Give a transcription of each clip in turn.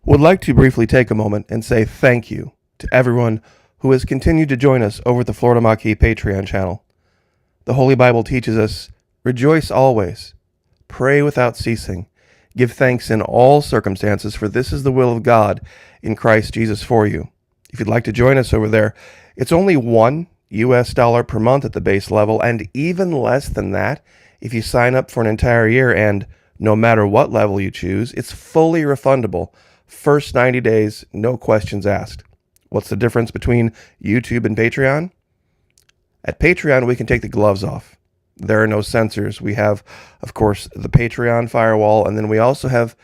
Would like to briefly take a moment and say thank you to everyone who has continued to join us over at the Florida Maquis Patreon channel. The Holy Bible teaches us, rejoice always, pray without ceasing, give thanks in all circumstances, for this is the will of God in Christ Jesus for you. If you'd like to join us over there, it's only $1 per month at the base level, and even less than that if you sign up for an entire year, and no matter what level you choose, it's fully refundable. First 90 days, no questions asked. What's the difference between YouTube and Patreon? At Patreon, we can take the gloves off. There are no censors. We have, of course, the Patreon firewall, and then we also have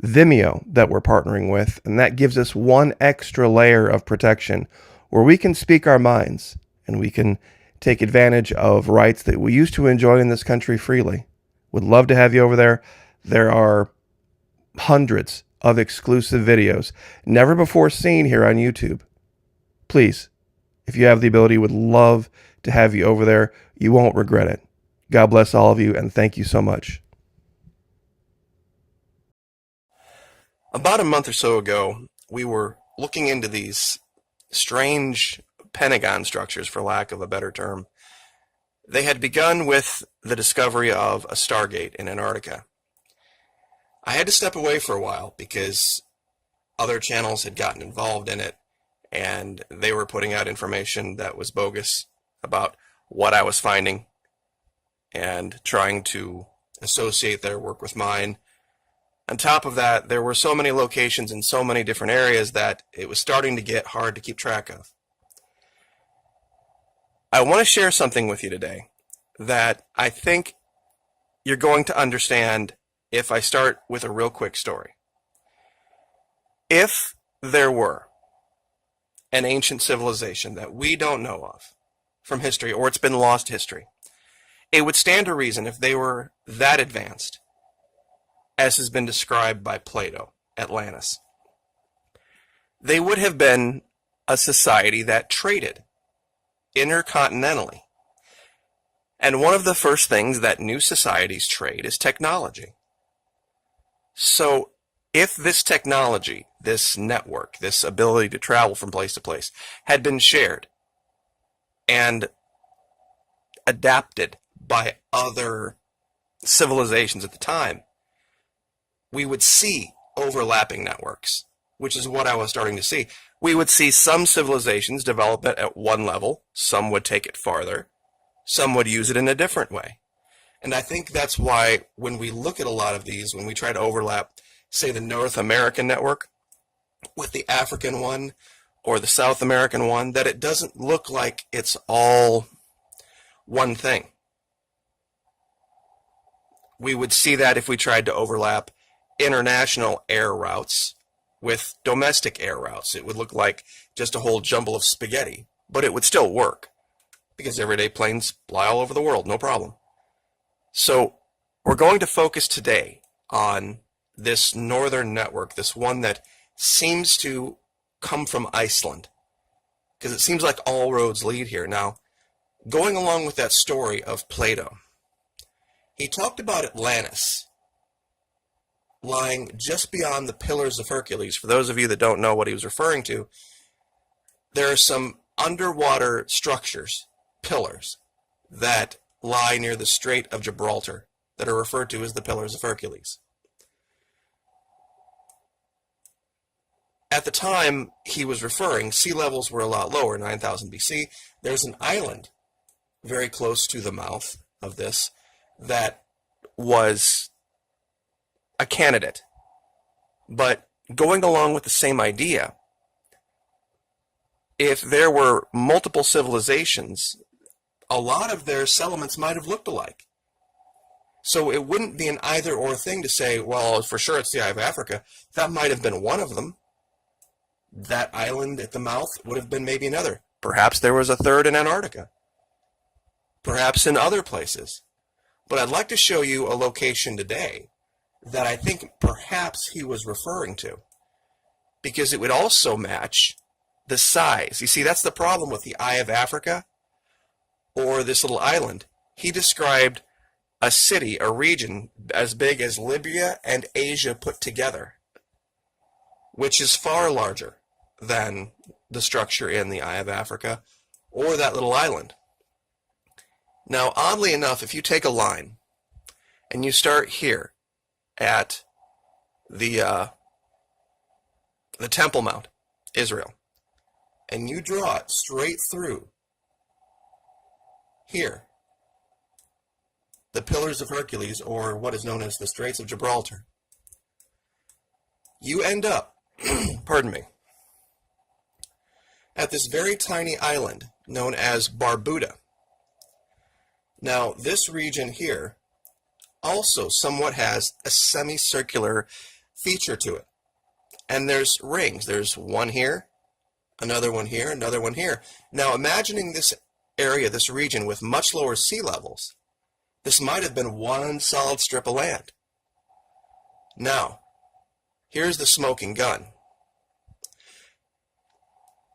Vimeo that we're partnering with, and that gives us one extra layer of protection where we can speak our minds and we can take advantage of rights that we used to enjoy in this country freely. Would love to have you over there. There are hundreds of exclusive videos never before seen here on YouTube. Please, if you have the ability, would love to have you over there. You won't regret it. God bless all of you, and thank you so much. About a month or so ago, we were looking into these strange Pentagon structures, for lack of a better term. They had begun with the discovery of a Stargate in Antarctica. I had to step away for a while because other channels had gotten involved in it, and they were putting out information that was bogus about what I was finding and trying to associate their work with mine. On top of that, there were so many locations in so many different areas that it was starting to get hard to keep track of. I want to share something with you today that I think you're going to understand if I start with a real quick story. If there were an ancient civilization that we don't know of from history, or it's been lost history, it would stand to reason if they were that advanced, as has been described by Plato, Atlantis. They would have been a society that traded intercontinentally. And one of the first things that new societies trade is technology. So if this technology, this network, this ability to travel from place to place had been shared and adapted by other civilizations at the time, we would see overlapping networks, which is what I was starting to see. We would see some civilizations develop it at one level, some would take it farther, some would use it in a different way. And I think that's why when we look at a lot of these, when we try to overlap, say, the North American network with the African one or the South American one, that it doesn't look like it's all one thing. We would see that if we tried to overlap international air routes with domestic air routes. It would look like just a whole jumble of spaghetti, but it would still work because everyday planes fly all over the world, no problem. So we're going to focus today on this northern network, this one that seems to come from Iceland, because it seems like all roads lead here. Now, going along with that story of Plato, he talked about Atlantis lying just beyond the Pillars of Hercules. For those of you that don't know what he was referring to, there are some underwater structures, pillars, that lie near the Strait of Gibraltar that are referred to as the Pillars of Hercules. At the time he was referring, sea levels were a lot lower, 9,000 BC. There's an island very close to the mouth of this that was a candidate. But going along with the same idea, if there were multiple civilizations, a lot of their settlements might have looked alike. So it wouldn't be an either-or thing to say, well, for sure it's the Eye of Africa. That might have been one of them. That island at the mouth would have been maybe another. Perhaps there was a third in Antarctica. Perhaps in other places. But I'd like to show you a location today that I think perhaps he was referring to, because it would also match the size. You see, that's the problem with the Eye of Africa or this little island. He described a city, a region as big as Libya and Asia put together. which is far larger than the structure in the Eye of Africa or that little island. Now, oddly enough, if you take a line and you start here at the Temple Mount, Israel, and you draw it straight through here, the Pillars of Hercules, or what is known as the Straits of Gibraltar, you end up, pardon me, at this very tiny island known as Barbuda. Now, this region here also somewhat has a semicircular feature to it. And there's rings. There's one here, another one here, another one here. Now, imagining this area, this region, with much lower sea levels, this might have been one solid strip of land. Now, here's the smoking gun.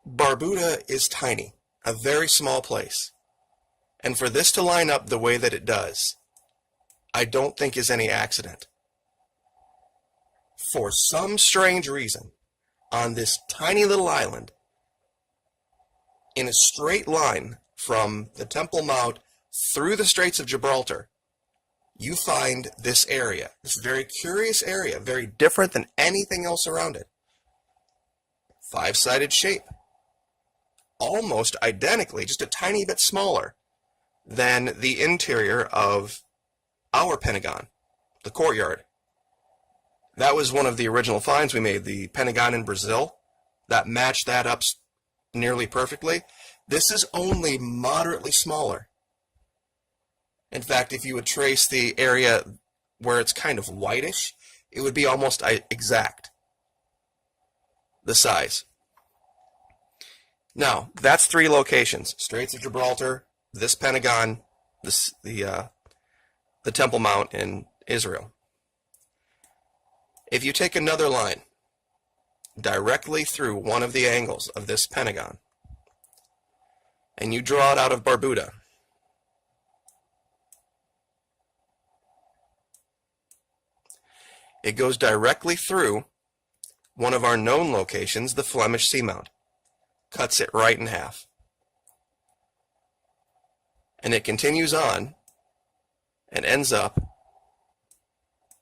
Barbuda is tiny, a very small place. And for this to line up the way that it does, I don't think is any accident. For some strange reason, on this tiny little island, in a straight line from the Temple Mount through the Straits of Gibraltar, you find this area, this very curious area, very different than anything else around it. Five-sided shape, almost identically, just a tiny bit smaller than the interior of our Pentagon, the courtyard. That was one of the original finds we made, the Pentagon in Brazil, that matched that up nearly perfectly. This is only moderately smaller. In fact, if you would trace the area where it's kind of whitish, it would be almost exact, the size. Now, that's 3 locations: Straits of Gibraltar, this Pentagon, the Temple Mount in Israel. If you take another line directly through one of the angles of this Pentagon, and you draw it out of Barbuda, it goes directly through one of our known locations, the Flemish Seamount, cuts it right in half. And it continues on and ends up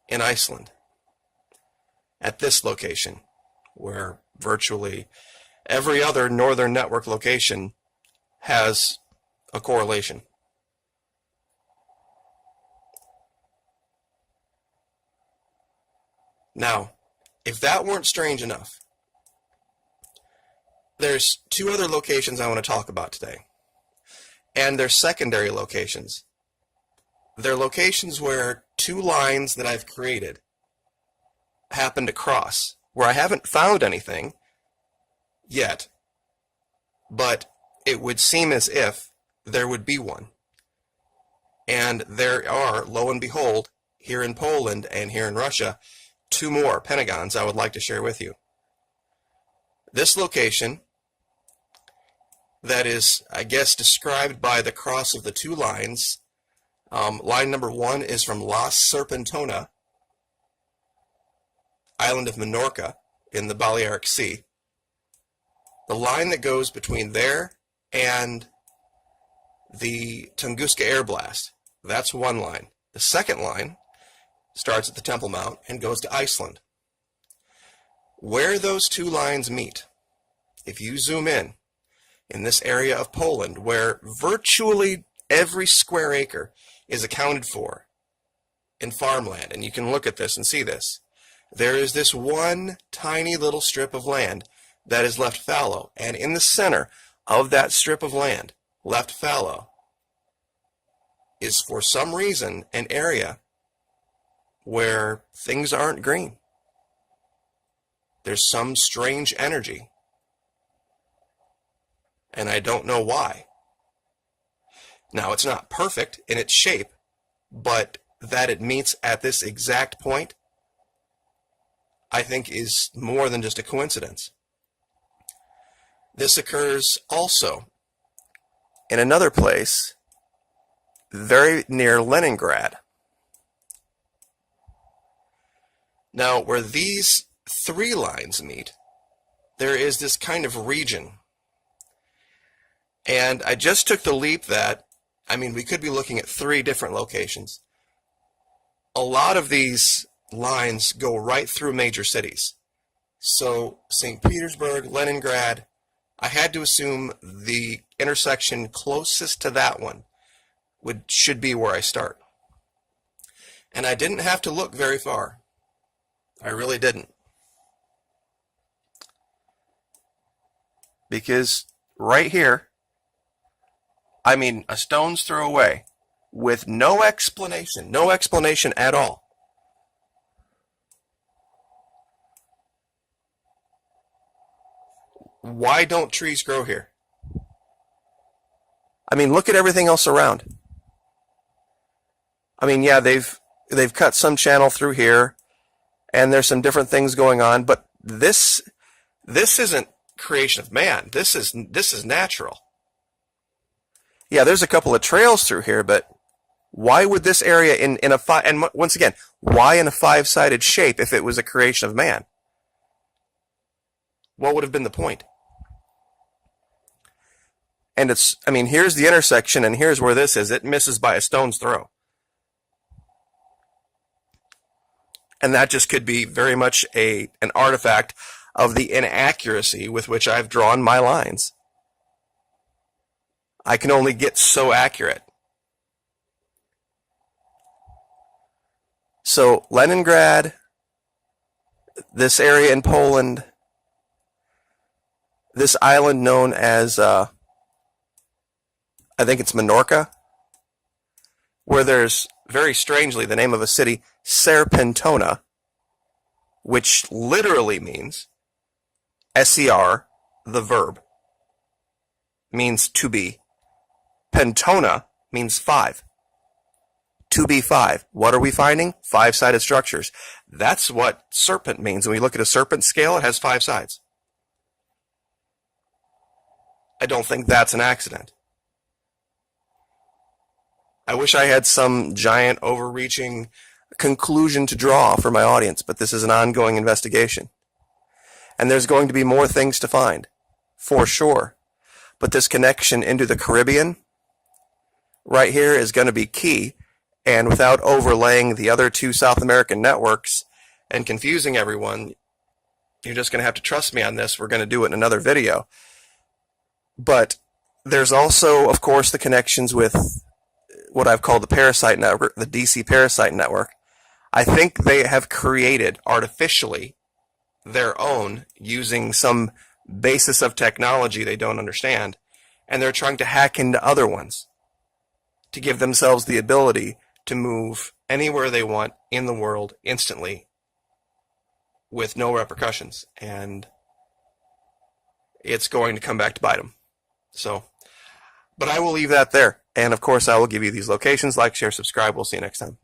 in Iceland, at this location, where virtually every other northern network location has a correlation. Now, if that weren't strange enough, there's 2 other locations I want to talk about today. And they're secondary locations. They're locations where 2 lines that I've created happen to cross, where I haven't found anything yet, but it would seem as if there would be one. And there are, lo and behold, here in Poland and here in Russia, 2 more Pentagons I would like to share with you. This location that is, I guess, described by the cross of the 2 lines. Line number 1 is from La Serpentona, island of Minorca in the Balearic Sea. The line that goes between there and the Tunguska Air Blast, that's one line. The second line starts at the Temple Mount and goes to Iceland. Where those 2 lines meet, if you zoom in this area of Poland, where virtually every square acre is accounted for in farmland, and you can look at this and see this, there is this one tiny little strip of land that is left fallow, and in the center of that strip of land, left fallow, is for some reason an area where things aren't green. There's some strange energy, and I don't know why. Now, it's not perfect in its shape, but that it meets at this exact point, I think, is more than just a coincidence. This occurs also in another place very near Leningrad. Now, where these 3 lines meet there is this kind of region. And I just took the leap that, we could be looking at 3 different locations. A lot of these lines go right through major cities. So St. Petersburg, Leningrad, I had to assume the intersection closest to that one should be where I start. And I didn't have to look very far. I really didn't. Because right here, a stone's throw away, with no explanation at all. Why don't trees grow here? Look at everything else around. Yeah, they've cut some channel through here, and there's some different things going on, but this isn't creation of man. This is natural. Yeah, there's a couple of trails through here, but why would this area and once again, why in a 5-sided shape if it was a creation of man? What would have been the point? And here's the intersection, and here's where this is. It misses by a stone's throw. And that just could be very much an artifact of the inaccuracy with which I've drawn my lines. I can only get so accurate. So Leningrad, this area in Poland, this island known as, I think it's Minorca, where there's, very strangely, the name of a city, Serpentona, which literally means, ser, the verb, means to be. Pentona means 5. To be 5. What are we finding? 5-sided structures. That's what serpent means. When we look at a serpent scale, it has 5 sides. I don't think that's an accident. I wish I had some giant overreaching conclusion to draw for my audience, but this is an ongoing investigation. And there's going to be more things to find, for sure. But this connection into the Caribbean right here is going to be key, and without overlaying the other 2 South American networks and confusing everyone, you're just going to have to trust me on this. We're going to do it in another video. But there's also, of course, the connections with what I've called the parasite network, the DC parasite network. I think they have created artificially their own using some basis of technology they don't understand, and they're trying to hack into other ones to give themselves the ability to move anywhere they want in the world instantly with no repercussions, and it's going to come back to bite them. So, but I will leave that there. And of course, I will give you these locations. Like, share, subscribe. We'll see you next time.